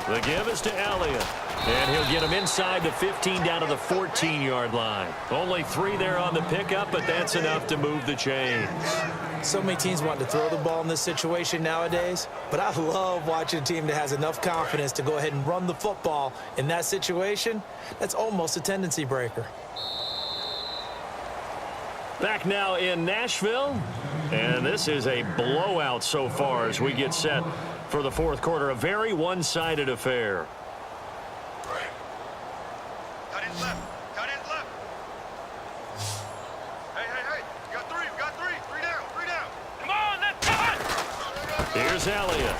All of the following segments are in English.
The give is to Elliott. And he'll get him inside the 15 down to the 14-yard line. Only 3 there on the pickup, but that's enough to move the chains. So many teams want to throw the ball in this situation nowadays, but I love watching a team that has enough confidence to go ahead and run the football in that situation. That's almost a tendency breaker. Back now in Nashville, and this is a blowout so far as we get set for the fourth quarter. A very one-sided affair. Cut in left. Cut in left. Hey, hey, hey. We got 3. We got 3. 3 down. 3 down. Come on, let's cut. Here's Elliott.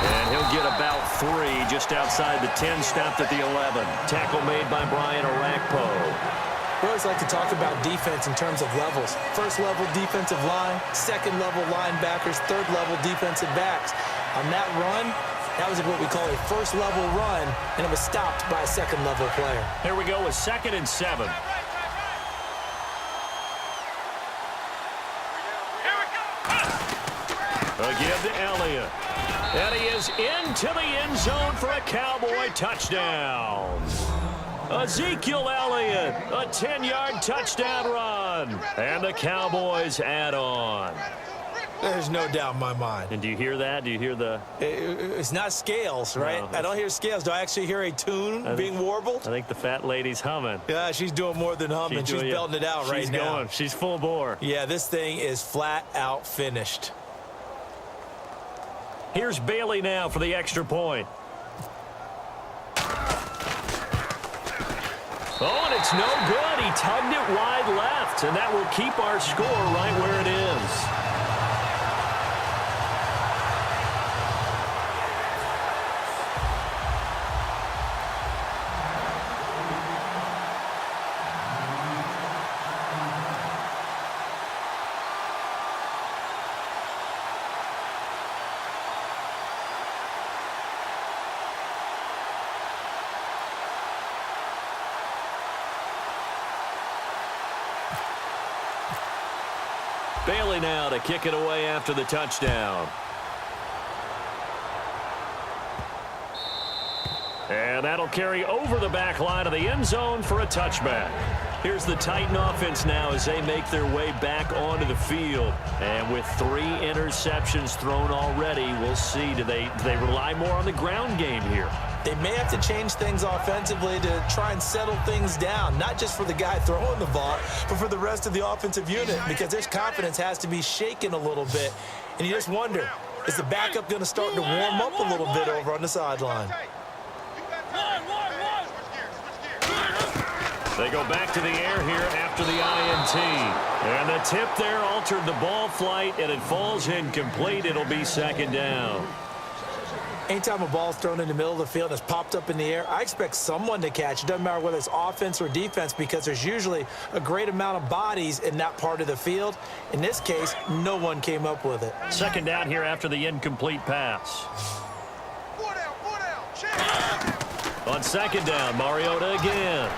And he'll get about 3 just outside the 10, stopped at the 11. Tackle made by Brian Orakpo. We always like to talk about defense in terms of levels. First level defensive line, second level linebackers, third level defensive backs. On that run, that was what we call a first level run, and it was stopped by a second level player. Here we go with 2nd and 7. A give to Elliott. And he is into the end zone for a Cowboy touchdown. Ezekiel Elliott, a 10-yard touchdown run. And the Cowboys add on. There's no doubt in my mind. And do you hear that? Do you hear the... It's not scales, right? No. I don't hear scales. Do I actually hear a tune being warbled? I think the fat lady's humming. Yeah, she's doing more than humming. She's belting it out right now. She's going. She's full bore. Yeah, this thing is flat out finished. Here's Bailey now for the extra point. Oh, and it's no good. He tugged it wide left, and that will keep our score right where it is. Bailey now to kick it away after the touchdown. And that'll carry over the back line of the end zone for a touchback. Here's the Titan offense now as they make their way back onto the field. And with 3 interceptions thrown already, we'll see. Do they rely more on the ground game here? They may have to change things offensively to try and settle things down, not just for the guy throwing the ball, but for the rest of the offensive unit, because their confidence has to be shaken a little bit. And you just wonder, is the backup going to start to warm up a little bit over on the sideline? They go back to the air here after the INT. And the tip there altered the ball flight, and it falls incomplete. It'll be 2nd down. Anytime a ball's thrown in the middle of the field and it's popped up in the air, I expect someone to catch. It doesn't matter whether it's offense or defense, because there's usually a great amount of bodies in that part of the field. In this case, no one came up with it. 2nd down here after the incomplete pass. On 2nd down, Mariota again.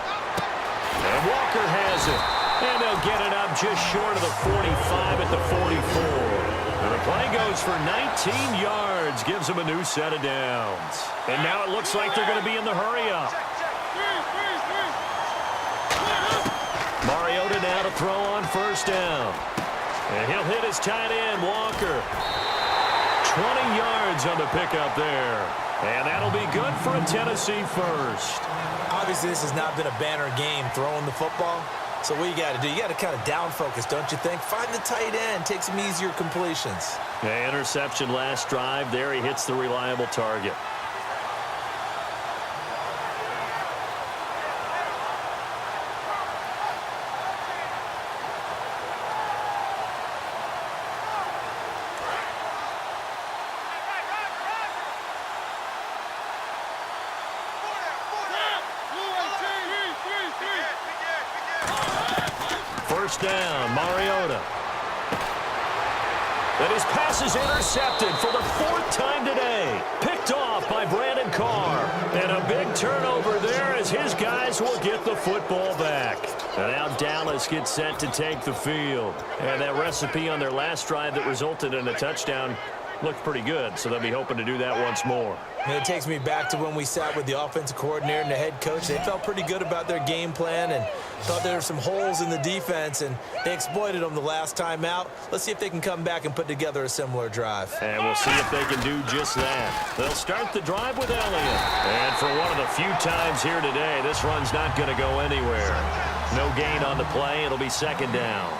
And Walker has it. And they'll get it up just short of the 45 at the 44. And the play goes for 19 yards, gives them a new set of downs. And now it looks like they're going to be in the hurry-up. Mariota now to throw on 1st down. And he'll hit his tight end, Walker. 20 yards on the pickup there. And that'll be good for a Tennessee first. Obviously, this has not been a banner game throwing the football. So what you got to do, you got to kind of down focus, don't you think? Find the tight end, take some easier completions. Yeah, interception last drive. There he hits the reliable target. First down, Mariota. And his pass is intercepted for the 4th time today. Picked off by Brandon Carr. And a big turnover there as his guys will get the football back. And now Dallas gets set to take the field. And that recipe on their last drive that resulted in a touchdown Looked pretty good, so they'll be hoping to do that once more. And it takes me back to when we sat with the offensive coordinator and the head coach. They felt pretty good about their game plan and thought there were some holes in the defense, and they exploited them the last time out. Let's see if they can come back and put together a similar drive. And we'll see if they can do just that. They'll start the drive with Elliott. And for one of the few times here today, this run's not going to go anywhere. No gain on the play. It'll be second down.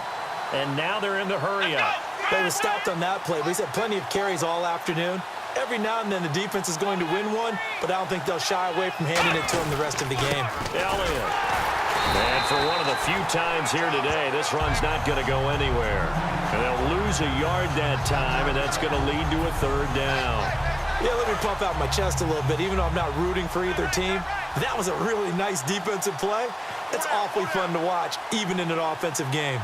And now they're in the hurry-up. They were stopped on that play, but he's had plenty of carries all afternoon. Every now and then the defense is going to win one, but I don't think they'll shy away from handing it to him the rest of the game. Elliott. And for one of the few times here today, this run's not going to go anywhere. And they'll lose a yard that time, and that's going to lead to a third down. Yeah, let me pump out my chest a little bit, even though I'm not rooting for either team. That was a really nice defensive play. It's awfully fun to watch, even in an offensive game.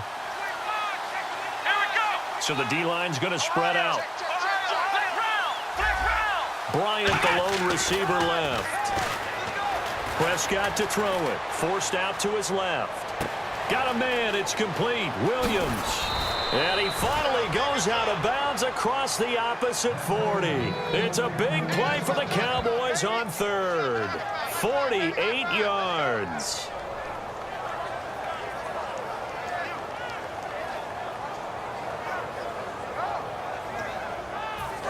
So the D-line's going to spread out. Bryant, the lone receiver, left. Prescott to throw it. Forced out to his left. Got a man. It's complete. Williams. And he finally goes out of bounds across the opposite 40. It's a big play for the Cowboys on third. 48 yards.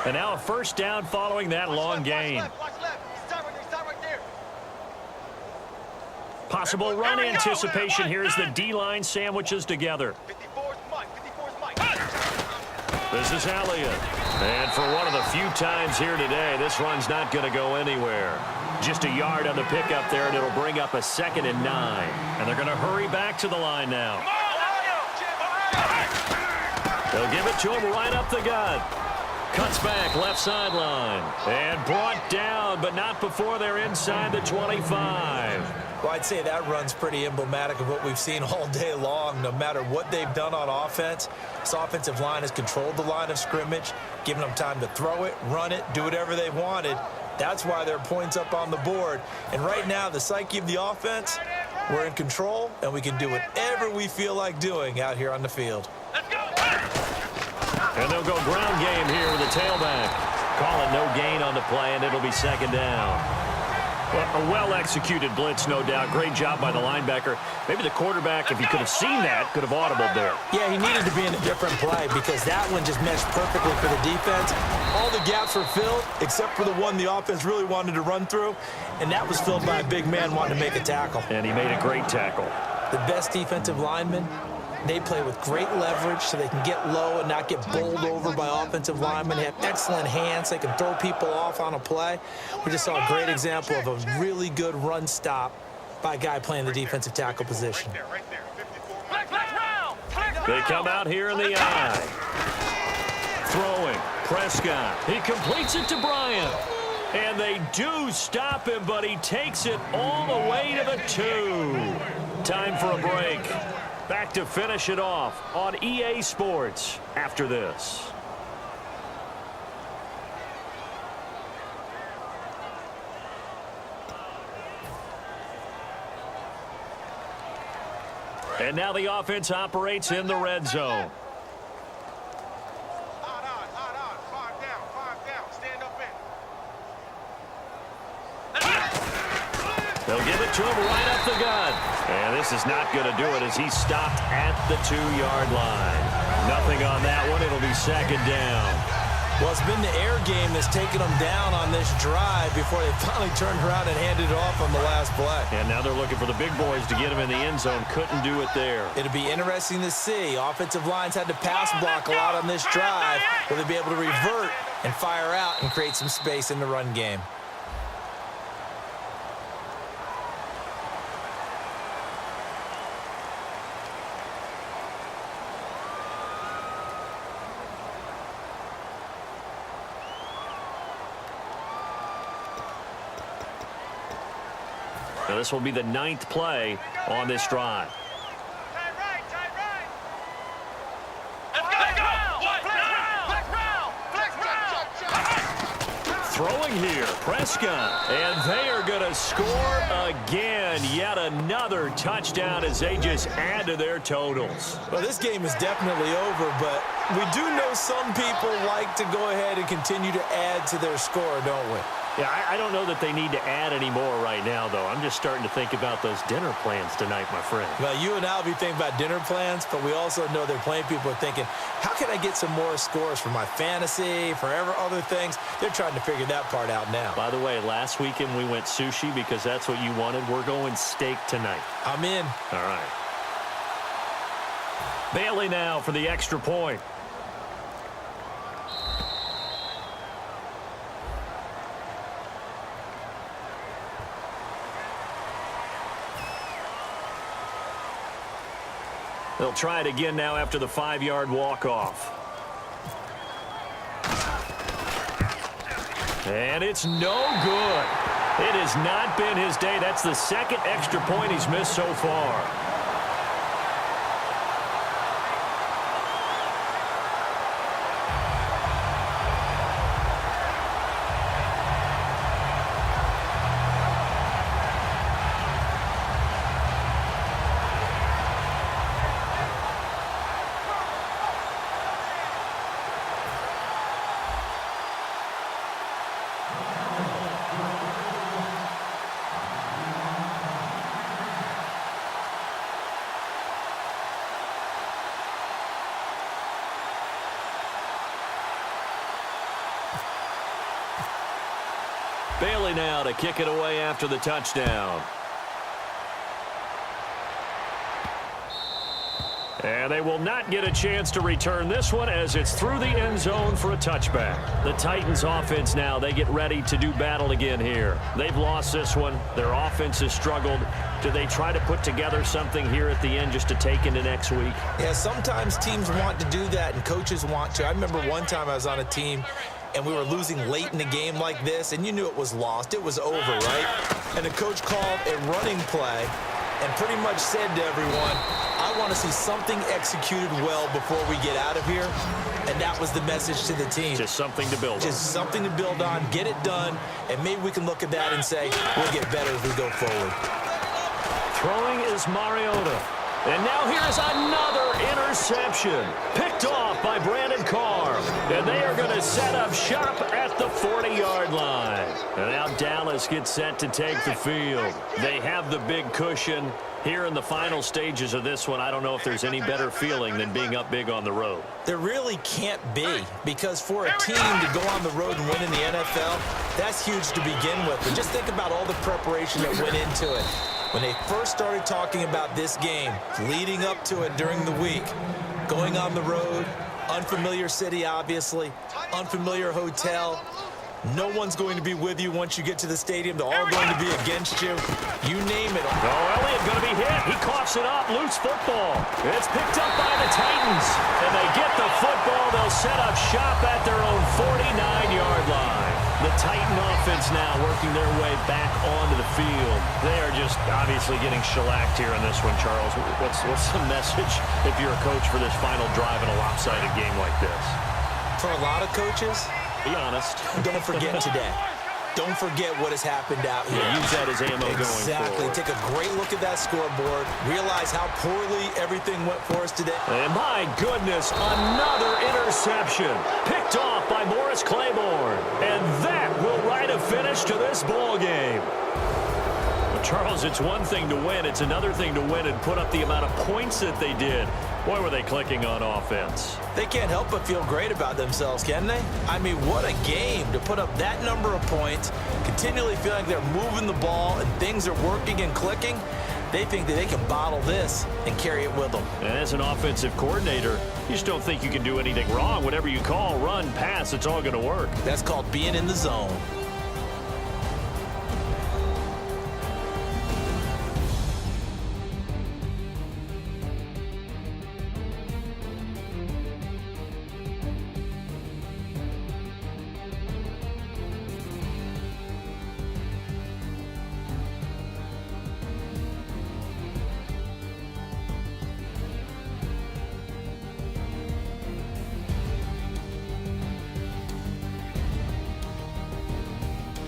And now a first down following that long gain. Possible run anticipation here as the D-line sandwiches together. This is Elliott. And for one of the few times here today, this run's not going to go anywhere. Just a yard on the pickup there, and it'll bring up a 2nd and 9. And they're going to hurry back to the line now. They'll give it to him right up the gut. Cuts back, left sideline. And brought down, but not before they're inside the 25. Well, I'd say that run's pretty emblematic of what we've seen all day long. No matter what they've done on offense, this offensive line has controlled the line of scrimmage, given them time to throw it, run it, do whatever they wanted. That's why there are points up on the board. And right now, the psyche of the offense, we're in control, and we can do whatever we feel like doing out here on the field. And they'll go ground game here with the tailback. Call it no gain on the play, and it'll be second down. Well, a well-executed blitz, no doubt. Great job by the linebacker. Maybe the quarterback, if he could have seen that, could have audibled there. Yeah, he needed to be in a different play because that one just meshed perfectly for the defense. All the gaps were filled except for the one the offense really wanted to run through, and that was filled by a big man wanting to make a tackle. And he made a great tackle. The best defensive linemen, they play with great leverage so they can get low and not get bowled over by offensive linemen. They have excellent hands. They can throw people off on a play. We just saw a great example of a really good run stop by a guy playing the defensive tackle position. They come out here in the eye. Throwing. Prescott. He completes it to Bryant. And they do stop him, but he takes it all the way to the 2. Time for a break. Back to finish it off on EA Sports after this. And now the offense operates in the red zone. They'll give it to him right up the gut. And this is not going to do it as he's stopped at the 2-yard line. Nothing on that one. It'll be second down. Well, it's been the air game that's taken them down on this drive before they finally turned around and handed it off on the last play. And now they're looking for the big boys to get him in the end zone. Couldn't do it there. It'll be interesting to see. Offensive lines had to pass block a lot on this drive. Will they be able to revert and fire out and create some space in the run game? Now this will be the 9th play on this drive. Throwing here, Prescott. And they are going to score again. Yet another touchdown as they just add to their totals. Well, this game is definitely over, but we do know some people like to go ahead and continue to add to their score, don't we? Yeah, I don't know that they need to add any more right now, though. I'm just starting to think about those dinner plans tonight, my friend. Well, you and I will be thinking about dinner plans, but we also know there are plenty of people are thinking, how can I get some more scores for my fantasy, for other things? They're trying to figure that part out now. By the way, last weekend we went sushi because that's what you wanted. We're going steak tonight. I'm in. All right. Bailey now for the extra point. They'll try it again now after the 5-yard walk-off. And it's no good. It has not been his day. That's the second extra point he's missed so far. Bailey now to kick it away after the touchdown. And they will not get a chance to return this one as it's through the end zone for a touchback. The Titans offense now, they get ready to do battle again here. They've lost this one. Their offense has struggled. Do they try to put together something here at the end just to take into next week? Yeah, sometimes teams want to do that and coaches want to. I remember one time I was on a team and we were losing late in the game like this, and you knew it was lost. It was over, right? And the coach called a running play and pretty much said to everyone, I want to see something executed well before we get out of here. And that was the message to the team. Just something to build on. Just something to build on, get it done, and maybe we can look at that and say, we'll get better as we go forward. Throwing is Mariota. And now here's another interception. Picked off by Brandon Carr. And they are going to set up shop at the 40-yard line. And now Dallas gets set to take the field. They have the big cushion. Here in the final stages of this one, I don't know if there's any better feeling than being up big on the road. There really can't be, because for a team to go on the road and win in the NFL, that's huge to begin with. And just think about all the preparation that went into it. When they first started talking about this game, leading up to it during the week, going on the road, unfamiliar city, obviously, unfamiliar hotel. No one's going to be with you once you get to the stadium. They're all going to be against you. You name it. Oh, Elliott going to be hit. He coughs it up. Loose football. It's picked up by the Titans. And they get the football. They'll set up shop at their own 49-yard line. The Titan offense now working their way back onto the field. They are just obviously getting shellacked here in this one, Charles. What's the message if you're a coach for this final drive in a lopsided game like this? For a lot of coaches, be honest. Don't forget today. Don't forget what has happened out here. Yeah, use that as ammo going forward. Exactly. Take a great look at that scoreboard. Realize how poorly everything went for us today. And my goodness, another interception. Picked off by Morris Claiborne. And that will write a finish to this ball game. Well, Charles, it's one thing to win. It's another thing to win and put up the amount of points that they did. Boy, were they clicking on offense. They can't help but feel great about themselves, can they? I mean, what a game to put up that number of points, continually feel like they're moving the ball and things are working and clicking. They think that they can bottle this and carry it with them. And as an offensive coordinator, you just don't think you can do anything wrong. Whatever you call, run, pass, it's all going to work. That's called being in the zone.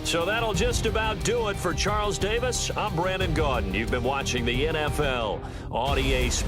So that'll just about do it for Charles Davis. I'm Brandon Gaudin. You've been watching the NFL on EA Sports.